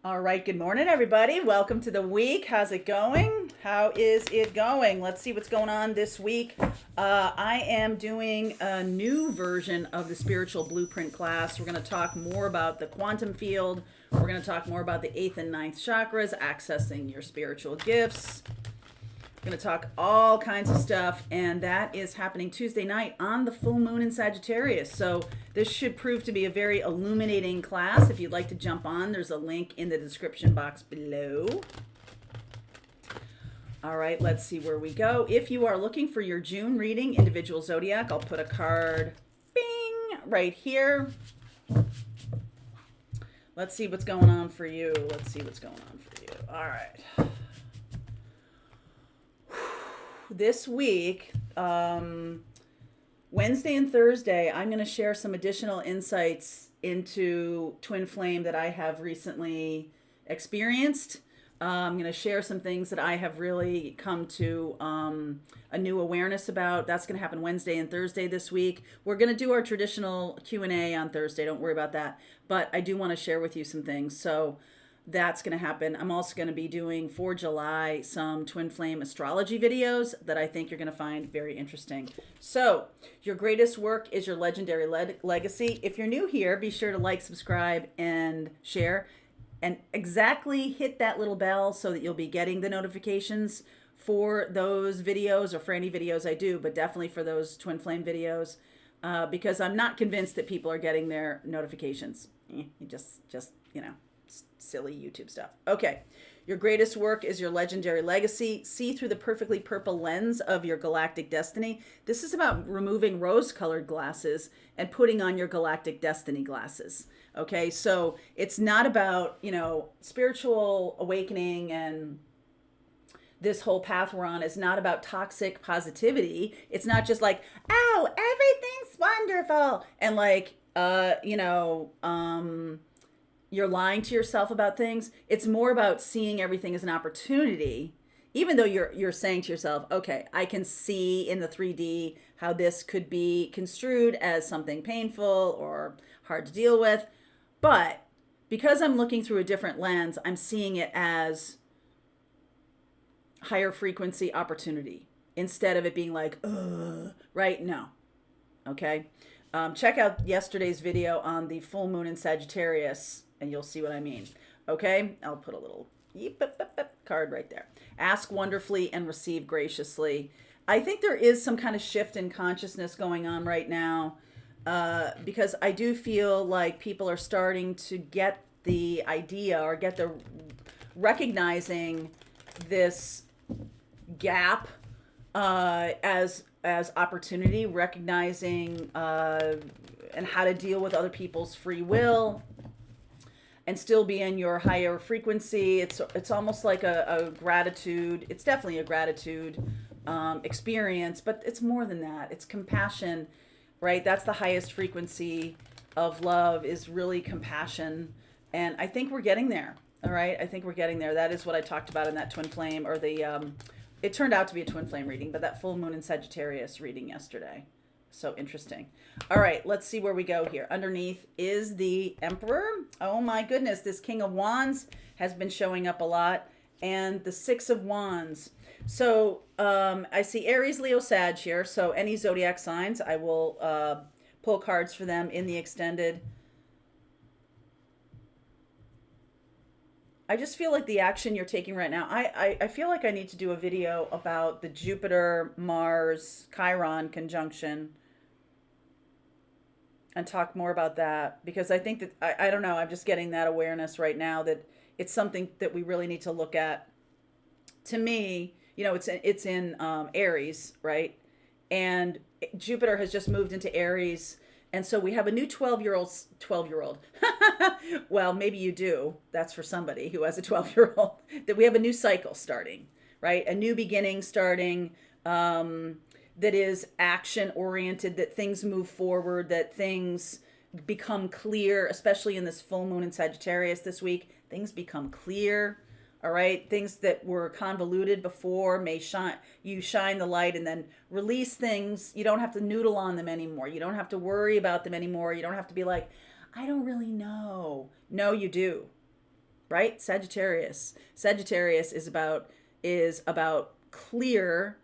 All right, good morning, everybody. Welcome to the week. How's it going? How is it going? Let's see what's going on this week. I am doing a new version of the spiritual blueprint class. We're going to talk more about the quantum field. We're going to talk more about the eighth and ninth chakras, accessing your spiritual gifts. We're going to talk all kinds of stuff, and that is happening Tuesday night on the full moon in Sagittarius. So this should prove to be a very illuminating class. If you'd like to jump on, there's a link in the description box below. All right, let's see where we go. If you are looking for your June reading, individual zodiac, I'll put a card, bing, right here. Let's see what's going on for you. All right. This week, Wednesday and Thursday, I'm going to share some additional insights into twin flame that I have recently experienced. I'm going to share some things that I have really come to a new awareness about. That's going to happen Wednesday and Thursday this week. We're going to do our traditional Q&A on Thursday. Don't worry about that. But I do want to share with you some things. So that's going to happen. I'm also going to be doing for July some twin flame astrology videos that I think you're going to find very interesting. So your greatest work is your legendary legacy. If you're new here, be sure to like, subscribe, and share. And exactly hit that little bell so that you'll be getting the notifications for those videos or for any videos I do, but definitely for those twin flame videos, because I'm not convinced that people are getting their notifications. Just silly YouTube stuff. Okay. Your greatest work is your legendary legacy. See through the perfectly purple lens of your galactic destiny. This is about removing rose-colored glasses and putting on your galactic destiny glasses. Okay, so it's not about, spiritual awakening, and this whole path we're on is not about toxic positivity. It's not just like, oh, everything's wonderful. And you're lying to yourself about things. It's more about seeing everything as an opportunity, even though you're saying to yourself, okay, I can see in the 3D how this could be construed as something painful or hard to deal with. But because I'm looking through a different lens, I'm seeing it as higher frequency opportunity instead of it being like, right? No. Okay. Check out yesterday's video on the full moon in Sagittarius, and you'll see what I mean. Okay, I'll put a little card right there. Ask wonderfully and receive graciously. I think there is some kind of shift in consciousness going on right now, because I do feel like people are starting to get the idea or get the recognizing this gap as opportunity, recognizing and how to deal with other people's free will and still be in your higher frequency. It's almost like a gratitude. It's definitely a gratitude experience, but it's more than that. It's compassion, right? That's the highest frequency of love, is really compassion. And I think we're getting there. All right. I think we're getting there. That is what I talked about in that twin flame, or it turned out to be a twin flame reading, but that full moon in Sagittarius reading yesterday. So interesting. All right, let's see where we go here. Underneath is the Emperor. Oh my goodness, this King of Wands has been showing up a lot. And the Six of Wands. So I see Aries, Leo, Sag here. So any zodiac signs, I will pull cards for them in the extended. I just feel like the action you're taking right now, I feel like I need to do a video about the Jupiter, Mars, Chiron conjunction and talk more about that, because I think that, I don't know, I'm just getting that awareness right now that it's something that we really need to look at. To me, it's in Aries, right? And Jupiter has just moved into Aries. And so we have a new 12-year-old. Well, maybe you do. That's for somebody who has a 12-year-old. That we have a new cycle starting, right? A new beginning starting that is action-oriented, that things move forward, that things become clear, especially in this full moon in Sagittarius this week. Things become clear. All right. Things that were convoluted before may shine. You shine the light and then release things. You don't have to noodle on them anymore. You don't have to worry about them anymore. You don't have to be like, I don't really know. No, you do. right? Sagittarius is about is about clarity,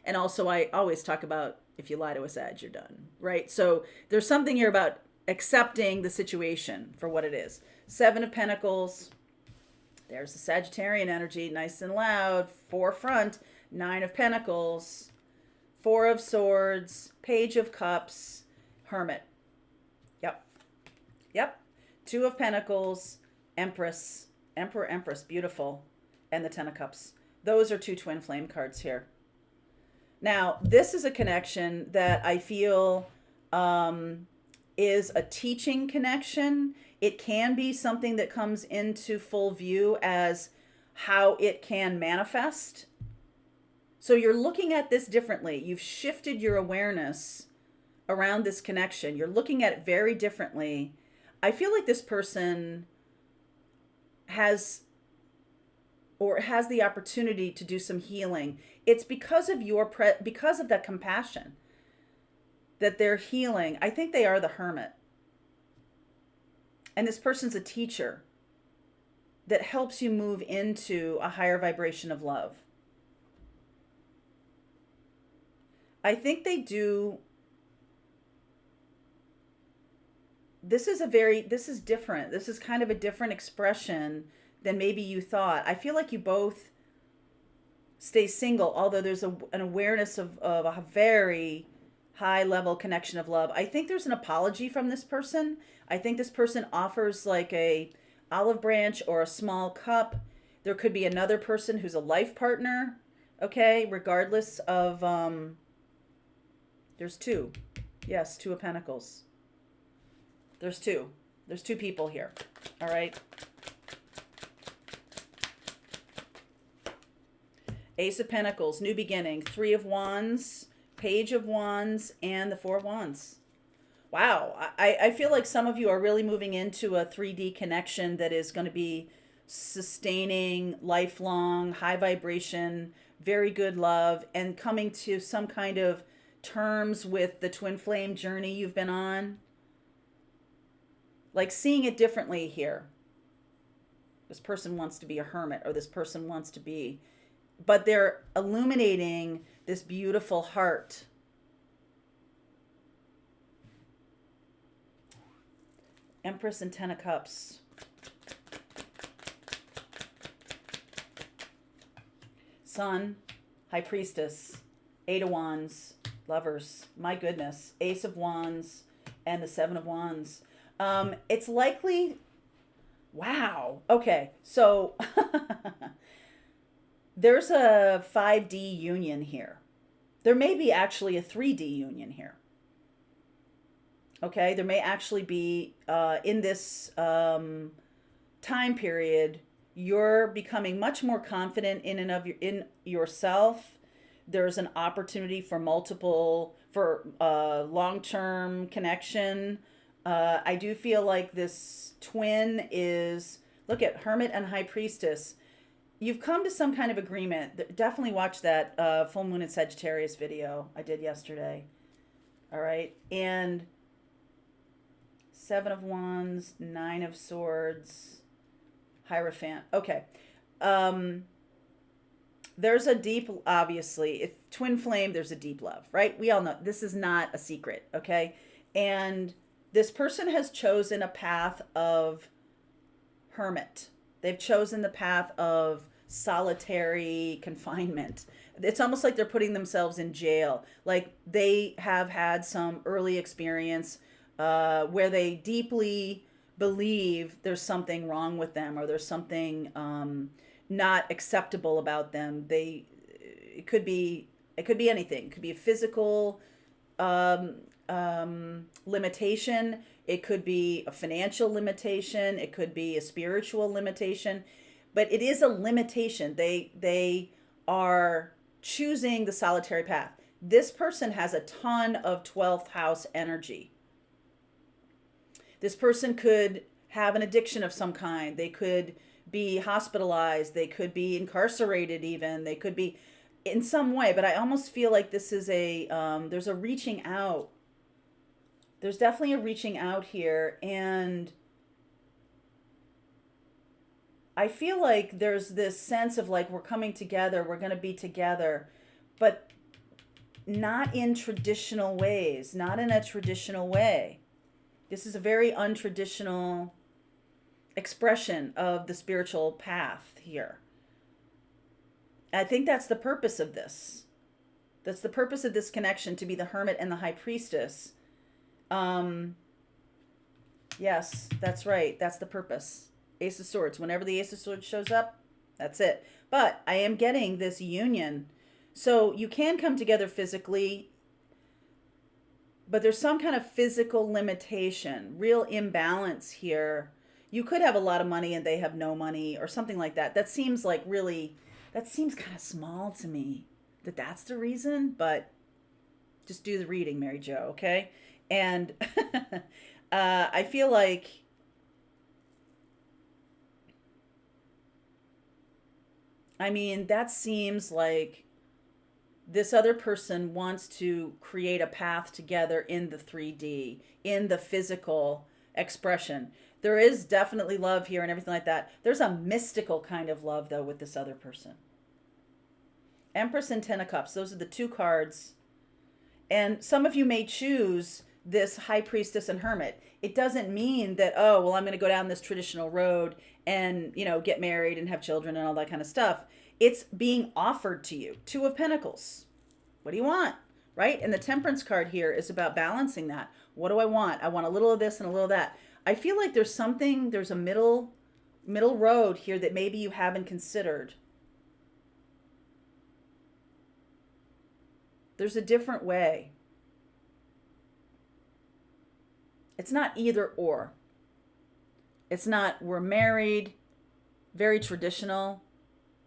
and also I always talk about if you lie to a Sag, you're done, right? So there's something here about accepting the situation for what it is. Seven of Pentacles. There's the Sagittarian energy, nice and loud, forefront. Nine of Pentacles, Four of Swords, Page of Cups, Hermit. Yep. Yep. Two of Pentacles, Empress, Emperor, Empress, beautiful, and the Ten of Cups. Those are two twin flame cards here. Now, this is a connection that I feel is a teaching connection. It can be something that comes into full view as how it can manifest. So you're looking at this differently. You've shifted your awareness around this connection. You're looking at it very differently. I feel like this person has the opportunity to do some healing. It's because of because of that compassion that they're healing. I think they are the Hermit. And this person's a teacher that helps you move into a higher vibration of love. I think they do. This is different. This is kind of a different expression than maybe you thought. I feel like you both stay single, although there's an awareness of a very high level connection of love. I think there's an apology from this person. I think this person offers like a olive branch or a small cup. There could be another person who's a life partner, okay, regardless of there's two. Yes, Two of Pentacles. There's two. There's two people here. All right. Ace of Pentacles, new beginning. Three of Wands, Page of Wands, and the Four of Wands. Wow. I feel like some of you are really moving into a 3D connection that is going to be sustaining, lifelong, high vibration, very good love, and coming to some kind of terms with the twin flame journey you've been on. Like seeing it differently here. This person wants to be a hermit, or this person wants to be, but they're illuminating this beautiful heart. Empress and Ten of Cups. Sun, High Priestess, Eight of Wands, Lovers. My goodness. Ace of Wands and the Seven of Wands. It's likely, wow. Okay, so there's a 5D union here. There may be actually a 3D union here. Okay, there may actually be, in this time period, you're becoming much more confident in yourself. There's an opportunity for long-term connection. I do feel like this twin is, look at Hermit and High Priestess. You've come to some kind of agreement. Definitely watch that Full Moon in Sagittarius video I did yesterday. All right. And Seven of Wands, Nine of Swords, Hierophant. Okay. There's a deep, obviously, if twin flame, there's a deep love, right? We all know this is not a secret, okay? And this person has chosen a path of hermit. They've chosen the path of solitary confinement. It's almost like they're putting themselves in jail. Like they have had some early experience where they deeply believe there's something wrong with them, or there's something not acceptable about them. It could be anything. It could be a physical limitation. It could be a financial limitation. It could be a spiritual limitation, but it is a limitation. They are choosing the solitary path. This person has a ton of 12th house energy. This person could have an addiction of some kind. They could be hospitalized. They could be incarcerated even. They could be in some way, but I almost feel like this is there's a reaching out. There's definitely a reaching out here, and I feel like there's this sense of like we're coming together, we're going to be together, but not in traditional ways, not in a traditional way. This is a very untraditional expression of the spiritual path here. I think that's the purpose of this. That's the purpose of this connection, to be the hermit and the high priestess. Um, yes, that's right. That's the purpose. Ace of Swords. Whenever the Ace of Swords shows up, that's it. But I am getting this union. So you can come together physically, but there's some kind of physical limitation, real imbalance here. You could have a lot of money and they have no money or something like that. That seems like really, that seems kind of small to me, that that's the reason, but just do the reading, Mary Jo, okay? And I feel like that seems like this other person wants to create a path together in the 3D, in the physical expression. There is definitely love here and everything like that. There's a mystical kind of love, though, with this other person. Empress and Ten of Cups, those are the two cards. And some of you may choose this High Priestess and Hermit. It doesn't mean that, oh, well, I'm going to go down this traditional road and, get married and have children and all that kind of stuff. It's being offered to you. Two of Pentacles. What do you want? Right? And the Temperance card here is about balancing that. What do I want? I want a little of this and a little of that. I feel like there's a middle road here that maybe you haven't considered. There's a different way. It's not either or. It's not we're married, very traditional,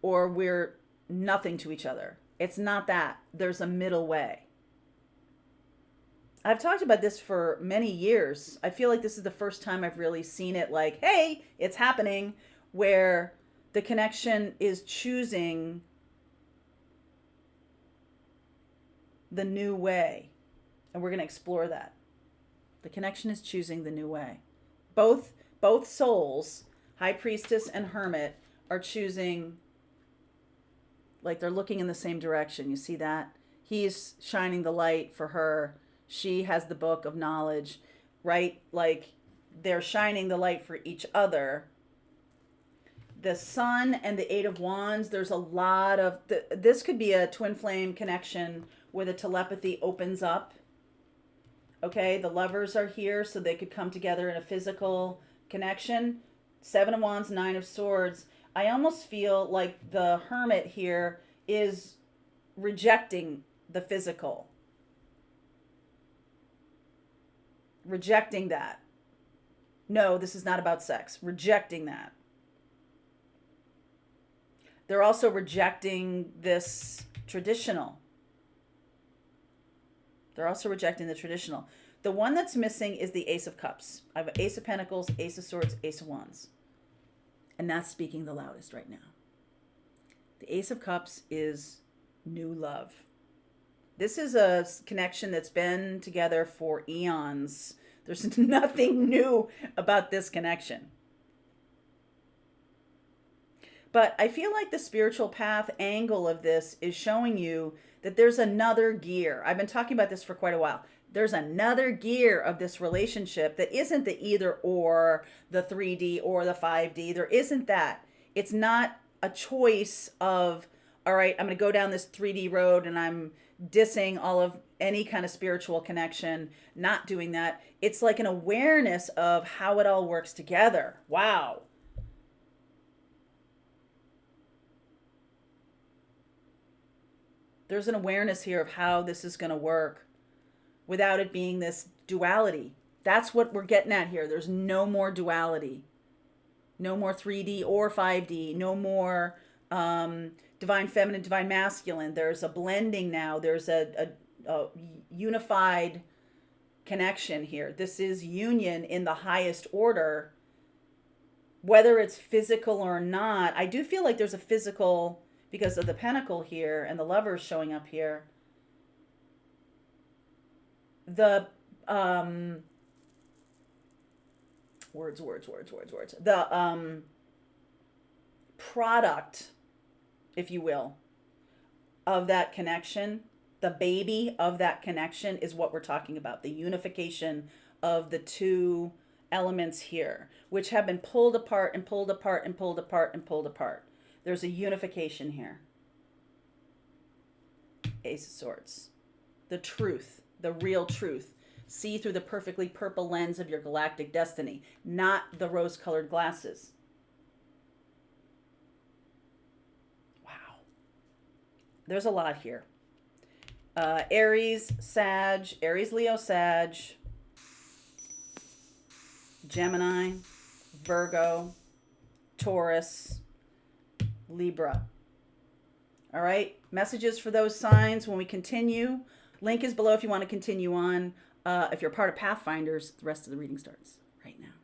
or we're nothing to each other. It's not that. There's a middle way. I've talked about this for many years. I feel like this is the first time I've really seen it like, hey, it's happening, where the connection is choosing the new way. And we're going to explore that. The connection is choosing the new way. Both souls, High Priestess and Hermit, are choosing, like they're looking in the same direction. You see that? He's shining the light for her. She has the book of knowledge, right? Like they're shining the light for each other. The Sun and the Eight of Wands, there's a lot of, this could be a twin flame connection where the telepathy opens up. Okay, the lovers are here, so they could come together in a physical connection. Seven of Wands, Nine of Swords. I almost feel like the Hermit here is rejecting the physical. Rejecting that. No, this is not about sex. Rejecting that. They're also rejecting this traditional. They're also rejecting the traditional. The one that's missing is the Ace of Cups. I have Ace of Pentacles, Ace of Swords, Ace of Wands. And that's speaking the loudest right now. The Ace of Cups is new love. This is a connection that's been together for eons. There's nothing new about this connection. But I feel like the spiritual path angle of this is showing you that there's another gear. I've been talking about this for quite a while. There's another gear of this relationship that isn't the either or, the 3D or the 5D. There isn't that. It's not a choice of, all right, I'm going to go down this 3D road and I'm dissing all of any kind of spiritual connection, not doing that. It's like an awareness of how it all works together. Wow. There's an awareness here of how this is going to work without it being this duality. That's what we're getting at here. There's no more duality. No more 3D or 5D. No more divine feminine, divine masculine. There's a blending now. There's a unified connection here. This is union in the highest order. Whether it's physical or not, I do feel like there's a physical, because of the Pentacle here and the Lovers showing up here. The words. The product, if you will, of that connection, the baby of that connection is what we're talking about. The unification of the two elements here, which have been pulled apart and pulled apart and pulled apart and pulled apart. There's a unification here. Ace of Swords. The truth, the real truth. See through the perfectly purple lens of your galactic destiny, not the rose-colored glasses. Wow. There's a lot here. Aries, Sag, Aries, Leo, Sag, Gemini, Virgo, Taurus, Libra. All right. Messages for those signs when we continue. Link is below if you want to continue on. If you're part of Pathfinders, the rest of the reading starts right now.